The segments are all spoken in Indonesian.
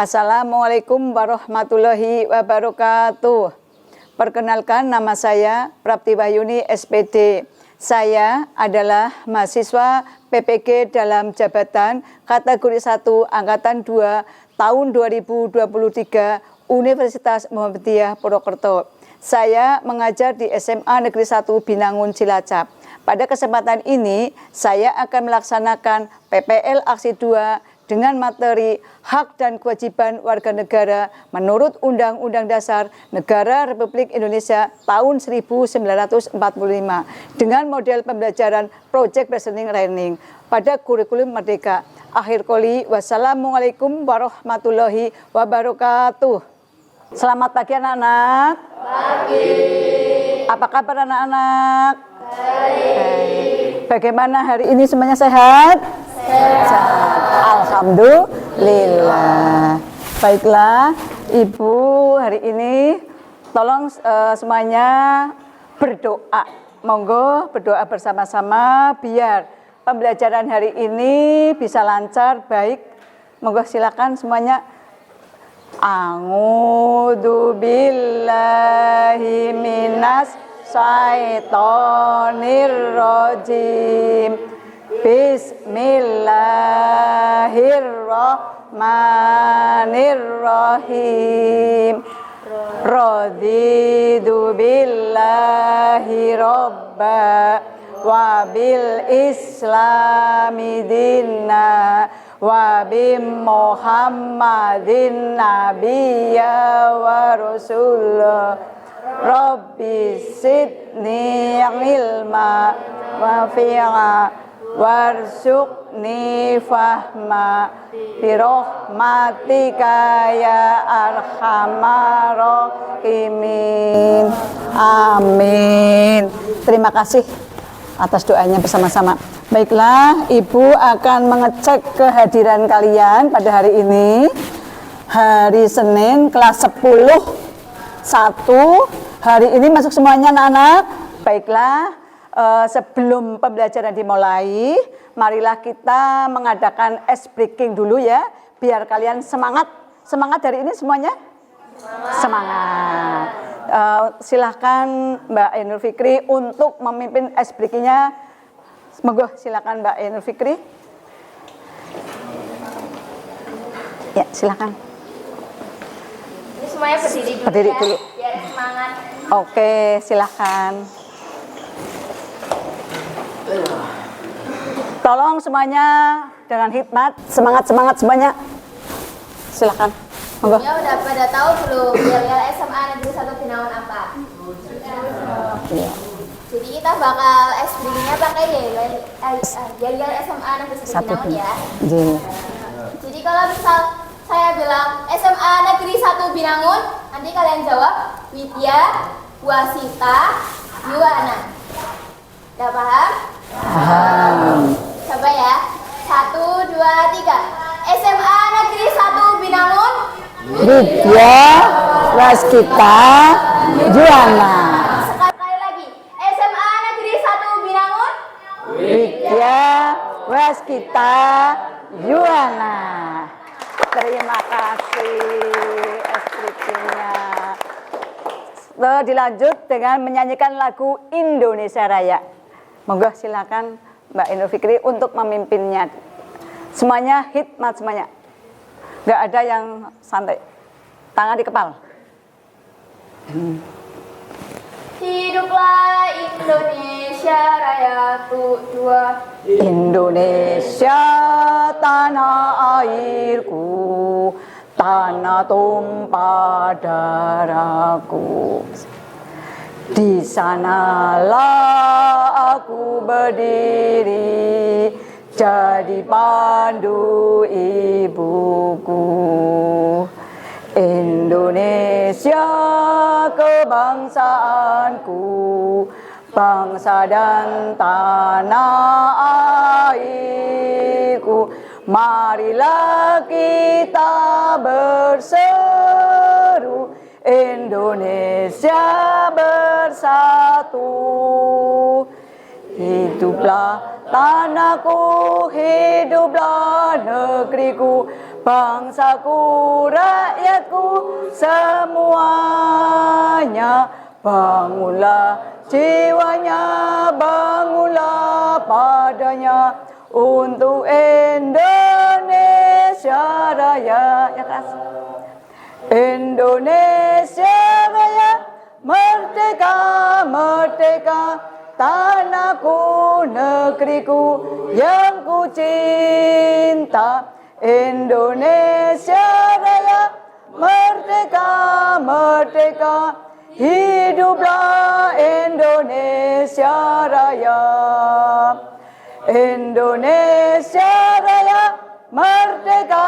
Assalamualaikum warahmatullahi wabarakatuh. Perkenalkan, nama saya Prapti Wahyuni SPD. Saya adalah mahasiswa PPG dalam jabatan kategori 1 Angkatan 2 tahun 2023 Universitas Muhammadiyah Purwokerto. Saya mengajar di SMA Negeri 1 Binangun Cilacap. Pada kesempatan ini, saya akan melaksanakan PPL Aksi 2 dengan materi hak dan kewajiban warga negara menurut Undang-Undang Dasar Negara Republik Indonesia tahun 1945 dengan model pembelajaran Project Based Learning pada kurikulum Merdeka. Akhir qoli, wassalamualaikum warahmatullahi wabarakatuh. Selamat pagi anak-anak. Pagi. Apa kabar anak-anak? Baik. Bagaimana hari ini, semuanya sehat? Sehat. Alhamdulillah. Baiklah, Ibu hari ini tolong semuanya berdoa. Monggo berdoa bersama-sama biar pembelajaran hari ini bisa lancar, baik. Monggo silakan semuanya. A'udzu billahi minas syaitonir rajim. Bismillahirrahmanirrahim. Raditu billahi robba wa bil islami dinna wa bi Muhammadin nabiyya wa rasulullah. Rabbi zidni ilma wa fi'a warzuqni fahma birahmatika ya arhamar rahimin. Amin. Terima kasih atas doanya bersama-sama. Baiklah, Ibu akan mengecek kehadiran kalian pada hari ini, hari Senin, kelas 10/1. Hari ini masuk semuanya anak-anak. Baiklah, sebelum pembelajaran dimulai, marilah kita mengadakan ice breaking dulu ya, biar kalian semangat. Semangat hari ini semuanya? Semangat. Silahkan Mbak Ainur Fikri untuk memimpin ice breakingnya. Monggo silakan Mbak Ainur Fikri. Ya, silakan. Ini semuanya berdiri dulu, Berdiri ya, dulu. biar semangat. Oke, silakan. Tolong semuanya dengan hikmat, semangat semuanya. Silakan. Monggo. Ya udah pada tahu belum yel-yel SMA Negeri 1 Binangun apa? Iya. Jadi kita bakal SBG-nya pakai yel-yel SMA Negeri 1 Binangun ya. Iya. Jadi kalau misal saya bilang SMA Negeri 1 Binangun, nanti kalian jawab Widya, Wasita, Yuwana. Udah paham? Paham. Coba ya. 1, 2, 3. SMA Negeri 1 Binangun. Widya, Waskita, Juwana. Sekali lagi. SMA Negeri 1 Binangun. Widya, Waskita, Juwana. Terima kasih espritinya. Dilanjut dengan menyanyikan lagu Indonesia Raya. Monggo silakan Mbak Ainur Fikri untuk memimpinnya. Semuanya hikmat semuanya. Nggak ada yang santai. Tangan di kepala. Hiduplah Indonesia Raya dua. Indonesia tanah airku, tanah tumpah darahku. Di sanalah aku berdiri, jadi pandu ibuku. Indonesia kebangsaanku, bangsa dan tanah airku. Marilah kita berseru, Indonesia bersatu. Hiduplah tanahku, hiduplah negeriku, bangsaku, rakyatku semuanya. Bangunlah jiwanya, bangunlah padanya untuk Indonesia Raya. Ya keras. Indonesia Raya, merdeka, merdeka, tanahku, negeriku yang ku cinta. Indonesia Raya, merdeka, merdeka, hiduplah Indonesia Raya. Indonesia Raya, merdeka,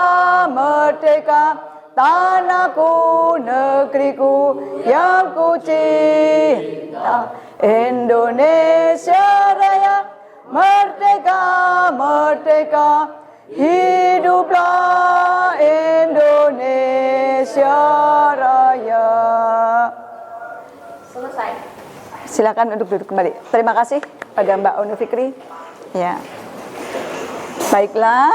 merdeka, tanahku, negeriku yang ku cinta. Indonesia Raya, merdeka, merdeka, hiduplah Indonesia Raya. Selesai. Silakan untuk duduk kembali. Terima kasih pada Mbak Onu Fikri. Ya, baiklah.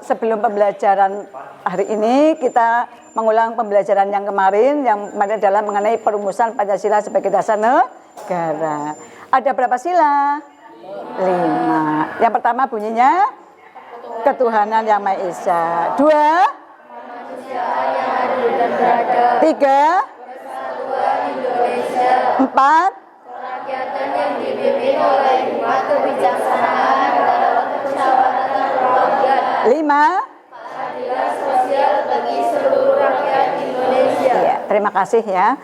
Sebelum pembelajaran hari ini kita mengulang pembelajaran yang kemarin adalah mengenai perumusan Pancasila sebagai dasar negara. Ada berapa sila? 5. Yang pertama bunyinya ketuhanan yang Maha Esa. 2, 3, 4, Kerakyatan yang dipimpin oleh hikmat kebijaksanaan dalam musyawaratan rakyat. 5. Keadilan sosial bagi seluruh rakyat Indonesia. Ya, terima kasih ya.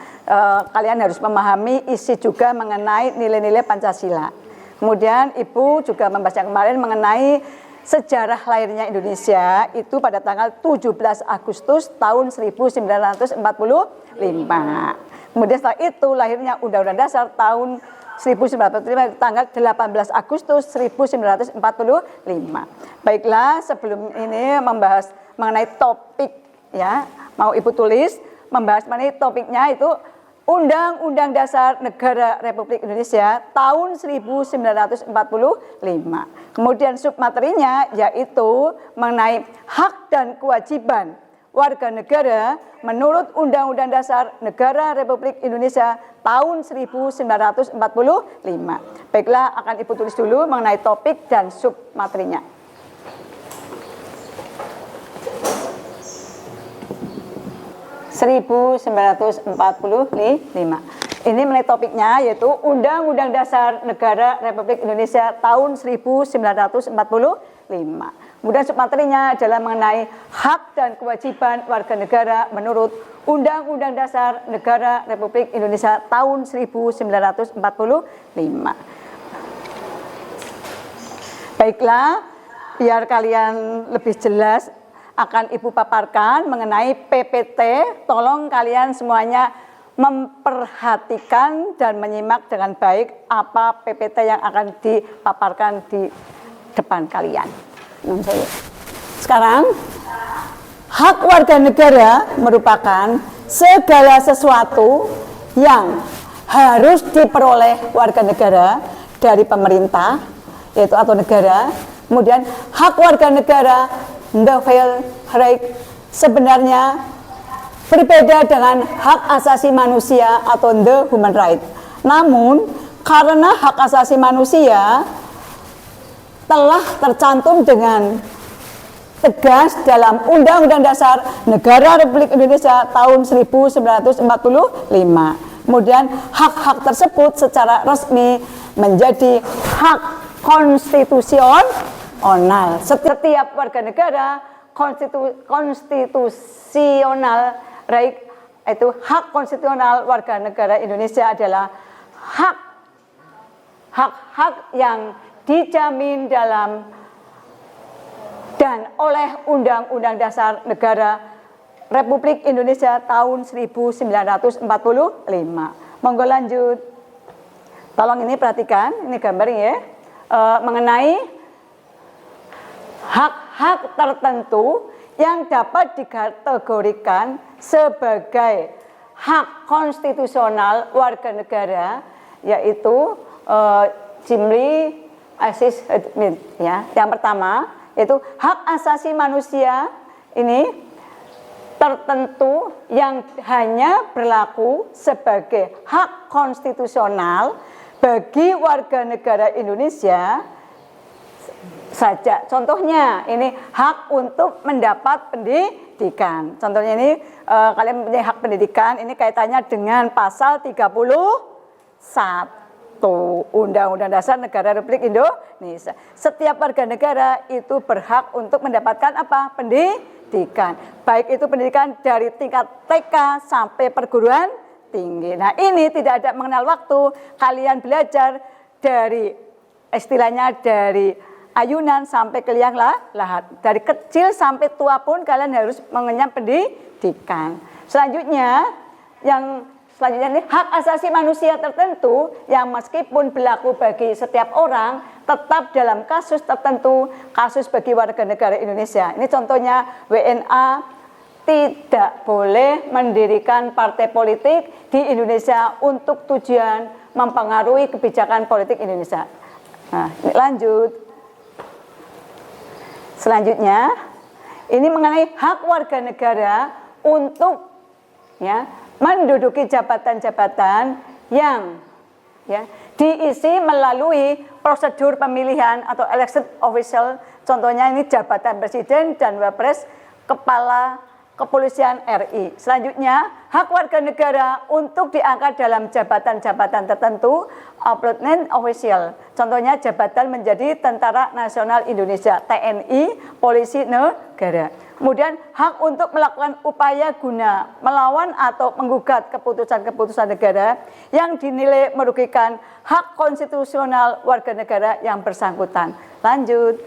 Kalian harus memahami isi juga mengenai nilai-nilai Pancasila. Kemudian Ibu juga membahas yang kemarin mengenai sejarah lahirnya Indonesia itu pada tanggal 17 Agustus tahun 1945. Kemudian setelah itu lahirnya Undang-Undang Dasar tahun 1945 tanggal 18 Agustus 1945. Baiklah, sebelum ini membahas mengenai topik ya, mau Ibu tulis membahas mengenai topiknya itu Undang-Undang Dasar Negara Republik Indonesia tahun 1945. Kemudian submaterinya yaitu mengenai hak dan kewajiban warga negara menurut Undang-Undang Dasar Negara Republik Indonesia tahun 1945. Baiklah, akan Ibu tulis dulu mengenai topik dan submaterinya. Ini mengenai topiknya yaitu Undang-Undang Dasar Negara Republik Indonesia tahun 1945. Kemudian submaterinya adalah mengenai hak dan kewajiban warga negara menurut Undang-Undang Dasar Negara Republik Indonesia tahun 1945. Baiklah, biar kalian lebih jelas akan Ibu paparkan mengenai PPT. Tolong kalian semuanya memperhatikan dan menyimak dengan baik apa PPT yang akan dipaparkan di depan kalian. Sekarang, hak warga negara merupakan segala sesuatu yang harus diperoleh warga negara dari pemerintah, yaitu atau negara. Kemudian hak warga negara, the right, sebenarnya berbeda dengan hak asasi manusia atau the human right. Namun, karena hak asasi manusia telah tercantum dengan tegas dalam Undang-Undang Dasar Negara Republik Indonesia tahun 1945. Kemudian hak-hak tersebut secara resmi menjadi hak konstitusional. Setiap warga negara konstitusional right, itu hak konstitusional warga negara Indonesia adalah hak-hak yang dijamin dalam dan oleh Undang-Undang Dasar Negara Republik Indonesia tahun 1945. Monggo lanjut. Tolong ini perhatikan, ini gambarnya ya, mengenai hak-hak tertentu yang dapat dikategorikan sebagai hak konstitusional warga negara, yaitu Jimli Asis ya. Yang pertama Itu hak asasi manusia ini tertentu yang hanya berlaku sebagai hak konstitusional bagi warga negara Indonesia saja. Contohnya ini hak untuk mendapat pendidikan. Contohnya ini kalian punya hak pendidikan, ini kaitannya dengan pasal 31 Undang-Undang Dasar Negara Republik Indonesia. Setiap warga negara itu berhak untuk mendapatkan apa? Pendidikan. Baik itu pendidikan dari tingkat TK sampai perguruan tinggi. Nah, ini tidak ada mengenal waktu. Kalian belajar dari istilahnya dari ayunan sampai ke liang lahat. Dari kecil sampai tua pun kalian harus mengenyam pendidikan. Selanjutnya ini hak asasi manusia tertentu yang meskipun berlaku bagi setiap orang, tetap dalam kasus tertentu, kasus bagi warga negara Indonesia. Ini contohnya WNA tidak boleh mendirikan partai politik di Indonesia untuk tujuan mempengaruhi kebijakan politik Indonesia. Nah, ini lanjut. Selanjutnya, ini mengenai hak warga negara untuk menduduki jabatan-jabatan yang diisi melalui prosedur pemilihan atau election official. Contohnya ini jabatan presiden dan wapres, kepala kepolisian RI. Selanjutnya, hak warga negara untuk diangkat dalam jabatan-jabatan tertentu, appointment official. Contohnya jabatan menjadi Tentara Nasional Indonesia, TNI, polisi negara. Kemudian hak untuk melakukan upaya guna melawan atau menggugat keputusan-keputusan negara yang dinilai merugikan hak konstitusional warga negara yang bersangkutan. Lanjut.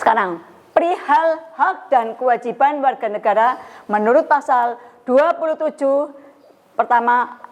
Sekarang, perihal hak dan kewajiban warga negara menurut pasal 27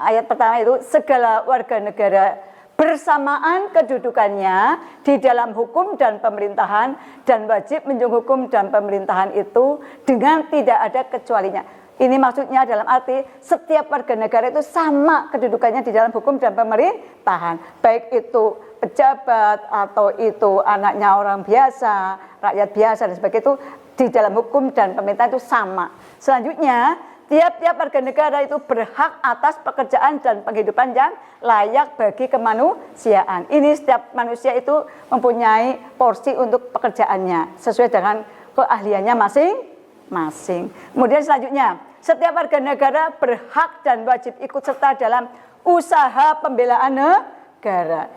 ayat pertama itu segala warga negara bersamaan kedudukannya di dalam hukum dan pemerintahan dan wajib menjunjung hukum dan pemerintahan itu dengan tidak ada kecualinya. Ini maksudnya dalam arti setiap warga negara itu sama kedudukannya di dalam hukum dan pemerintahan, baik itu pejabat atau itu anaknya orang biasa, rakyat biasa dan sebagainya, itu di dalam hukum dan pemerintahan itu sama. Selanjutnya, tiap-tiap warga negara itu berhak atas pekerjaan dan penghidupan yang layak bagi kemanusiaan. Ini setiap manusia itu mempunyai porsi untuk pekerjaannya sesuai dengan keahliannya masing-masing. Kemudian selanjutnya, setiap warga negara berhak dan wajib ikut serta dalam usaha pembelaan negara.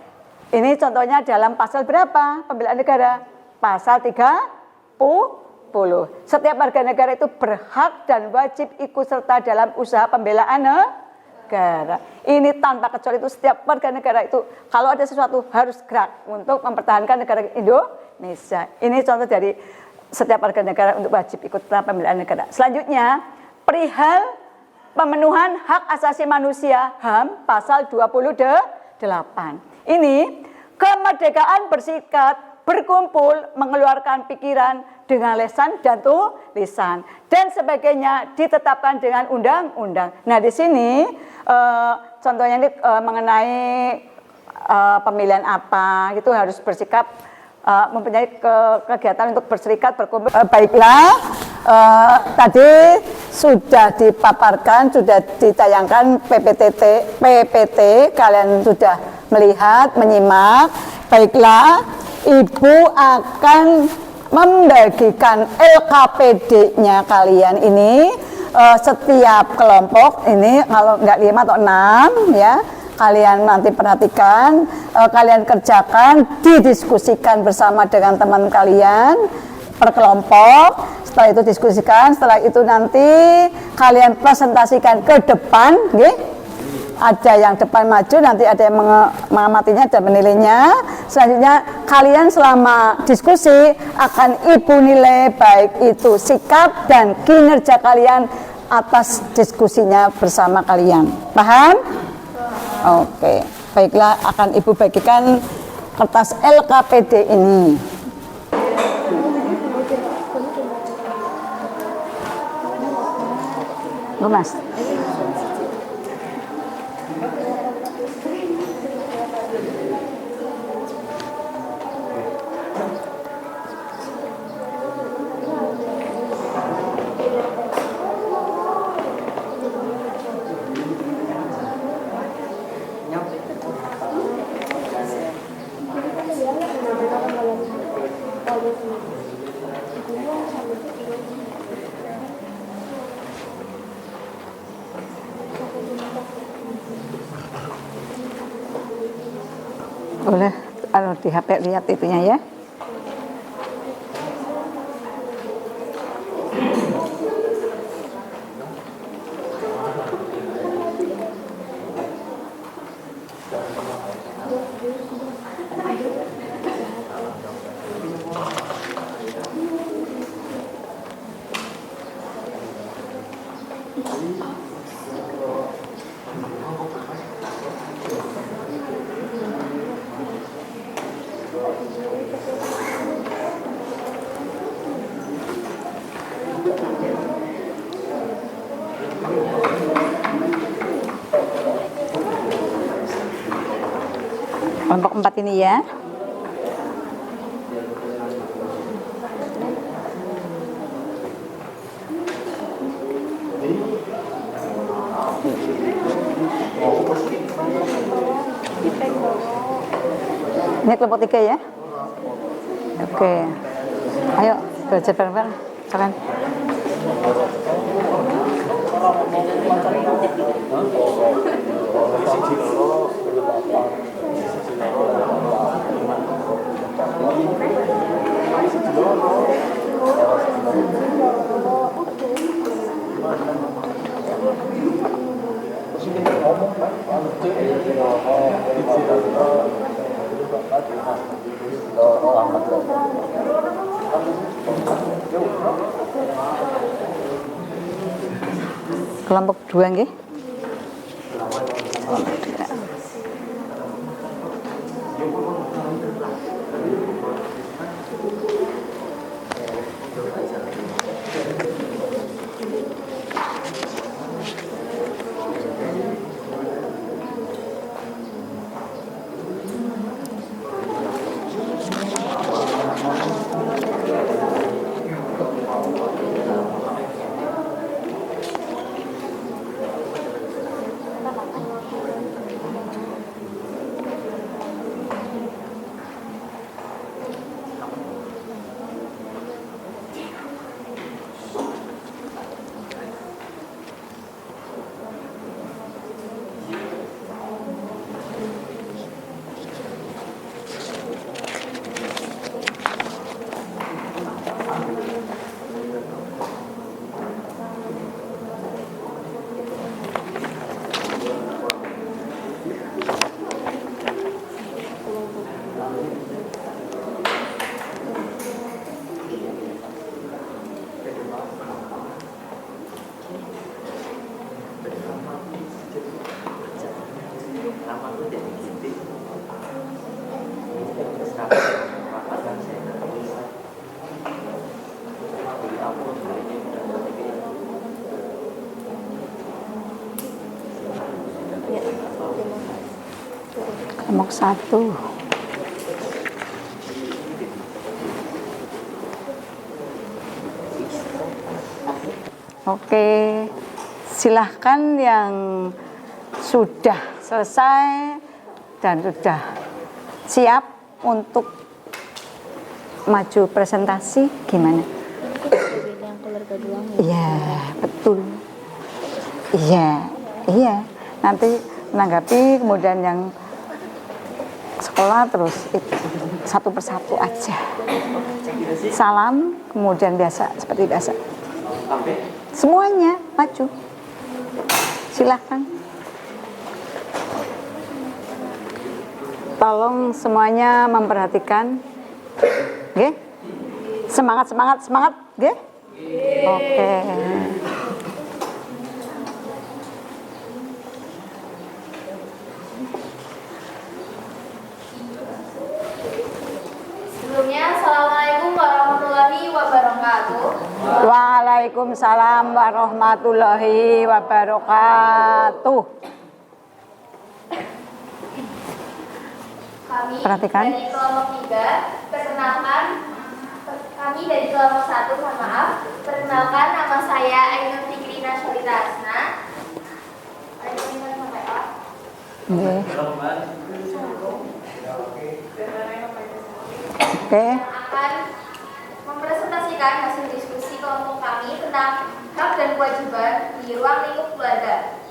Ini contohnya dalam pasal berapa pembelaan negara? Pasal 30. Setiap warga negara itu berhak dan wajib ikut serta dalam usaha pembelaan negara. Ini tanpa kecuali, itu setiap warga negara itu kalau ada sesuatu harus gerak untuk mempertahankan negara Indonesia. Ini contoh dari setiap warga negara untuk wajib ikut serta pembelaan negara. Selanjutnya, perihal pemenuhan hak asasi manusia HAM pasal 28. Ini kemerdekaan bersikap, berkumpul, mengeluarkan pikiran dengan lisan dan tulisan dan sebagainya ditetapkan dengan undang-undang. Nah, di sini contohnya ini mengenai pemilihan apa, itu harus bersikap, mempunyai kegiatan untuk berserikat, berkumpul. Baiklah, tadi sudah dipaparkan, sudah ditayangkan PPT, kalian sudah melihat, menyimak. Baiklah, Ibu akan membagikan LKPD-nya kalian ini setiap kelompok ini, kalau enggak 5 atau 6 ya, kalian nanti perhatikan, kalian kerjakan, didiskusikan bersama dengan teman kalian per kelompok. Setelah itu diskusikan, setelah itu nanti kalian presentasikan ke depan, nggih. Ada yang depan maju, nanti ada yang mengamatinya dan menilainya. Selanjutnya kalian selama diskusi akan Ibu nilai baik itu sikap dan kinerja kalian atas diskusinya bersama kalian. Paham? Oke, baiklah, akan Ibu bagikan kertas LKPD ini. Mas. Boleh kalau di HP lihat itunya ya. Kelompok 4 ini ya. Ini kelompok 3 ya. Oke. Ayo belajar bareng-bareng. Kalian. Kelompok 2 nggih. Kelompok 1. Oke, silahkan yang sudah selesai dan sudah siap untuk maju presentasi gimana? Iya, betul. Iya. Nanti menanggapi kemudian yang sekolah terus itu satu persatu aja. Salam, kemudian biasa seperti biasa. Semuanya maju. Silahkan. Tolong semuanya memperhatikan. Oke? Semangat, oke? Oke. Sebelumnya, Assalamualaikum warahmatullahi wabarakatuh. Waalaikumsalam warahmatullahi wabarakatuh. Kami Perhatikan. dari kelompok 3, perkenalkan kami dari kelompok 1, mohon maaf. Perkenalkan, nama saya Ainur Fikrina Sholita Asna. Nggih. Oke. Akan mempresentasikan hasil diskusi kelompok kami tentang hak dan kewajiban di ruang lingkup keluarga.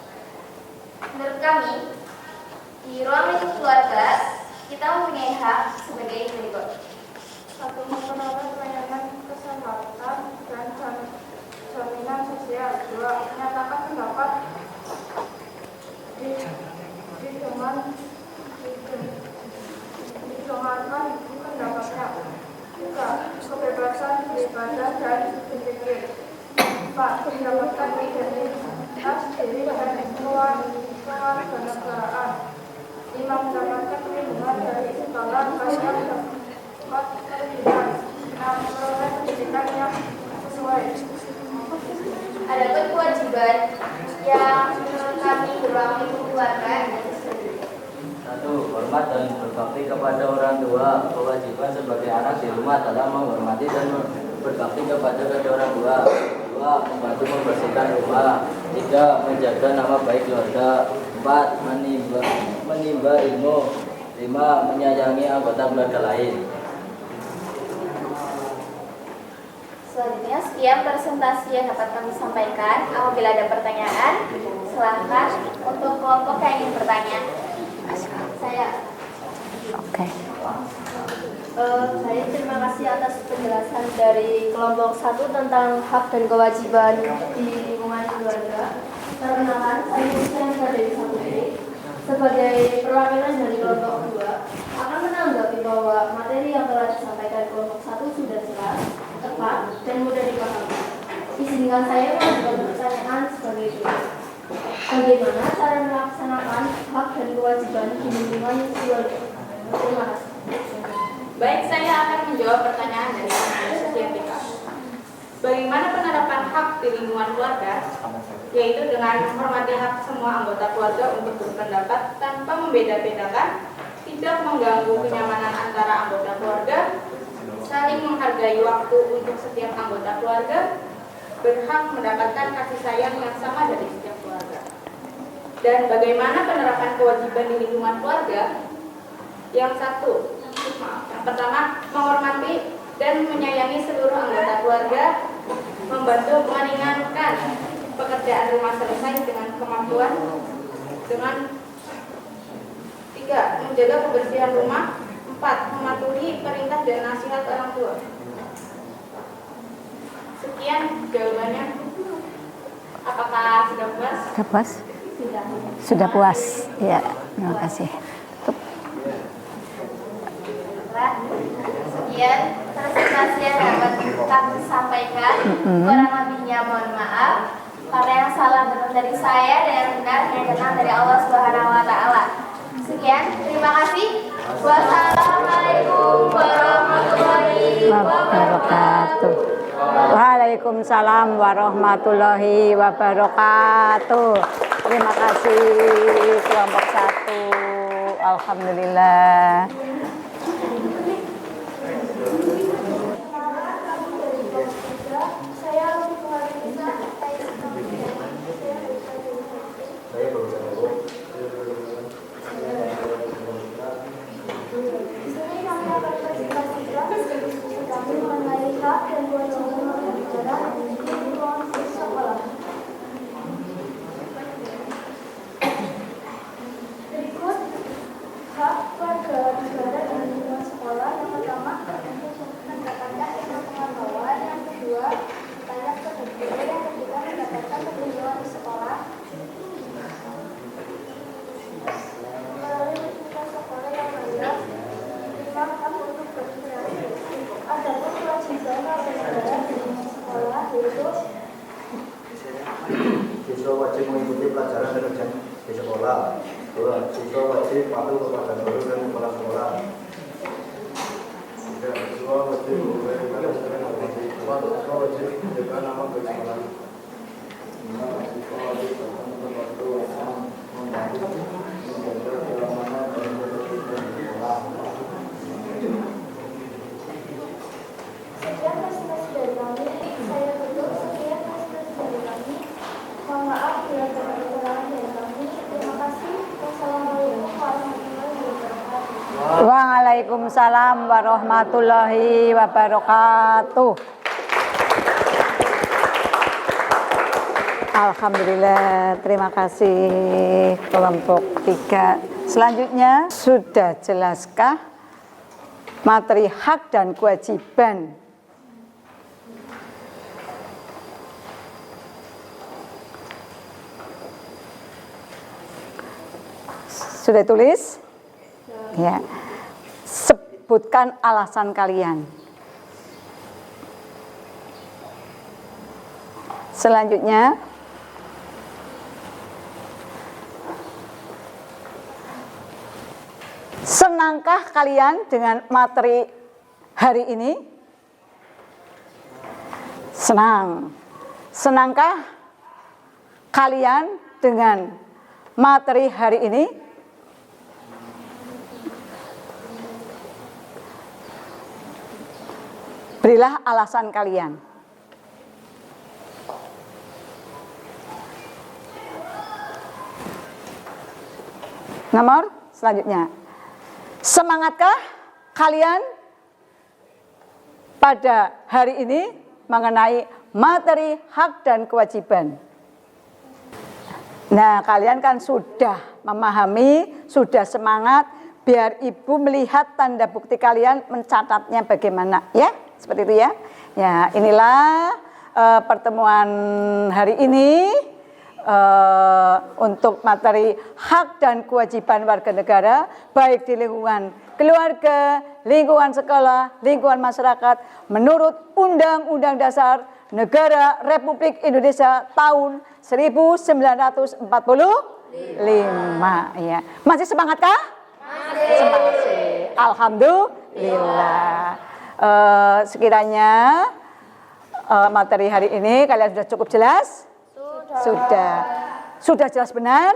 Menurut kami, di ruang lingkup keluarga, kita mempunyai hak sebagai berikut. 1. Memperoleh pelayanan kesehatan dan jaminan sosial. 2. Menyatakan pendapat didengarkan pendapatnya. 3. Kebebasan beribadah dan berpikir. 4. Mendapatkan identitas diri dan kewarganegaraan. 5. Mendapatkan perlindungan dari segala macam dapat terlibat. 6. Memperoleh pendidikan yang sesuai. Adapun kewajiban yang menurut kami di ruang lingkup keluarga. 1. Hormat dan berbakti kepada orang tua. Kewajiban sebagai anak di rumah adalah menghormati dan berbakti kepada kedua orang tua. 2. Membantu membersihkan rumah. 3. Menjaga nama baik keluarga. 4. Menimba ilmu. 5. Menyayangi anggota keluarga lain. Selanjutnya, sekian presentasi yang dapat kami sampaikan. Apabila ada pertanyaan, silahkan untuk kelompok yang ingin bertanya. Saya. Oke. Saya terima kasih atas penjelasan dari kelompok 1 tentang hak dan kewajiban di lingkungan keluarga. Perkenalkan, saya Musliah dari 1B sebagai perwakilan dari kelompok 2 akan menanggapi bahwa materi yang telah disampaikan kelompok 1 sudah jelas, tepat, dan mudah dipahami. Izinkan saya mengajukan pertanyaan sebagai berikut. Bagaimana cara melaksanakan hak dan kewajiban di lingkungan keluarga? Terima kasih. Baik, saya akan menjawab pertanyaan dari Sofia Pika. Bagaimana penerapan hak di lingkungan keluarga? Yaitu dengan menghormati hak semua anggota keluarga untuk berpendapat tanpa membeda-bedakan, tidak mengganggu kenyamanan antara anggota keluarga, saling menghargai waktu untuk setiap anggota keluarga, berhak mendapatkan kasih sayang yang sama dari setiap keluarga. Dan bagaimana penerapan kewajiban di lingkungan keluarga? Yang pertama, menghormati dan menyayangi seluruh anggota keluarga, membantu meringankan pekerjaan rumah selesai dengan kemampuan. Dengan 3. Menjaga kebersihan rumah. 4. Mematuhi perintah dan nasihat orang tua. Sekian jawabannya. Apakah sudah puas? Sudah puas? Sudah. Sudah puas. Ya, terima kasih. Sekian presentasi yang dapat kami sampaikan. Kurang lebihnya mohon maaf. Karena yang salah benar dari saya dan yang benar yang datang dari Allah Subhanahu wa taala. Sekian, terima kasih. Wassalamualaikum warahmatullahi wabarakatuh. Waalaikumsalam warahmatullahi wabarakatuh. Terima kasih kelompok 1. Alhamdulillah. Berikut hak warga negara di lingkungan sekolah. Yang pertama, mendapatkan ilmu pengetahuan. Yang kedua, layak bekerja. Yang ketiga, mendapatkan perlindungan di sekolah. Melalui lingkungan sekolah yang layak. 5. Hak untuk berkreasi. Adapun kewajiban warga negara di lingkungan sekolah yaitu siswa wajib mengikuti pelajaran dan ujian di sekolah. 2. Siswa wajib patuh kepada guru dan kepala sekolah. 3. Siswa wajib menjaga nama baik sekolah. 5. Siswa wajib membantu menjaga keamanan dan ketertiban di sekolah. sekian presentasi dari kami. Saya tutup. Sekian presentasi dari kami. Mohon maaf bila ada kekurangan dari kami. Terima kasih. Wassalamualaikum. Waalaikumsalam warahmatullahi wabarakatuh. Alhamdulillah, terima kasih kelompok 3. Selanjutnya, sudah jelaskah materi hak dan kewajiban? Sudah tulis? Ya. Sebutkan alasan kalian. Selanjutnya, senangkah kalian dengan materi hari ini? Senang. Senangkah kalian dengan materi hari ini? Berilah alasan kalian. Nomor selanjutnya. Semangatkah kalian pada hari ini mengenai materi hak dan kewajiban? Nah, kalian kan sudah memahami, sudah semangat, biar ibu melihat tanda bukti kalian mencatatnya bagaimana, ya? Seperti itu ya. Ya, inilah pertemuan hari ini untuk materi hak dan kewajiban warga negara, baik di lingkungan keluarga, lingkungan sekolah, lingkungan masyarakat, menurut Undang-Undang Dasar Negara Republik Indonesia tahun 1945. Ya. Masih semangatkah? Masih. Semangat. Alhamdulillah. Sekiranya materi hari ini kalian sudah cukup jelas? Sudah jelas benar?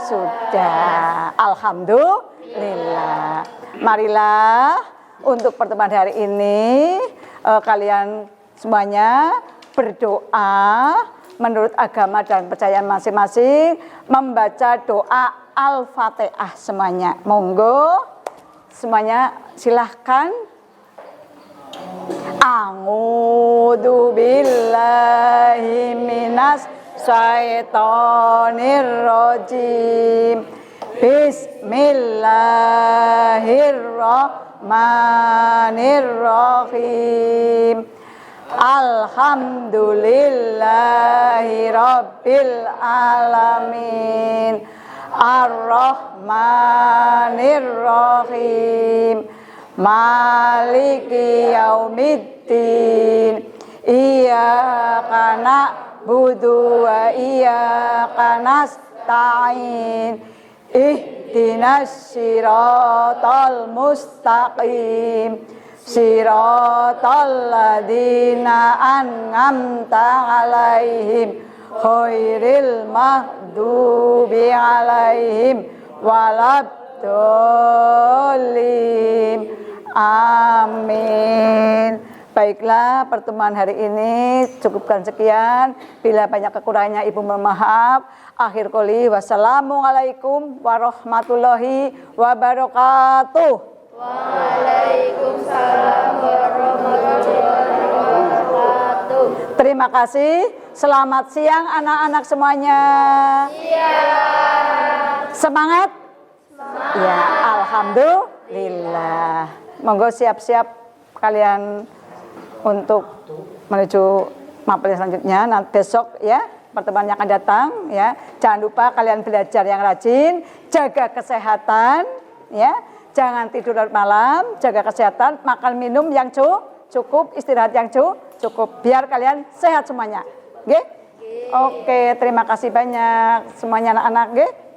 Sudah. Alhamdulillah. Marilah untuk pertemuan hari ini kalian semuanya berdoa menurut agama dan percayaan masing-masing, membaca doa Al-Fatihah semuanya. Monggo semuanya silahkan. A'udzu billahi minas syaitonir rajim. Bismillahirrahmanirrahim. Alhamdulillahi rabbil alamin. Ar-Rahmanir-Rahim. Maliki yaumiddin. Iyyaka na'budu wa iyyaka nasta'in. Ihdinas siratal mustaqim. Siratal ladzina an'amta 'alaihim khairil maghdubi 'alaihim waladdallin. Amin. Baiklah, pertemuan hari ini cukupkan sekian. Bila banyak kekurangannya ibu mohon maaf. Akhir qoli, wassalamualaikum warahmatullahi wabarakatuh. Waalaikumsalam warahmatullahi wabarakatuh. Terima kasih. Selamat siang anak-anak semuanya. Siang. Semangat? Ya, alhamdulillah. Monggo siap-siap kalian untuk menuju mapel selanjutnya. Nanti besok ya, pertemuan yang akan datang ya. Jangan lupa kalian belajar yang rajin, jaga kesehatan ya. Jangan tidur larut malam, jaga kesehatan, makan minum yang cukup, istirahat yang cukup biar kalian sehat semuanya. Oke, terima kasih banyak semuanya anak-anak, nggih.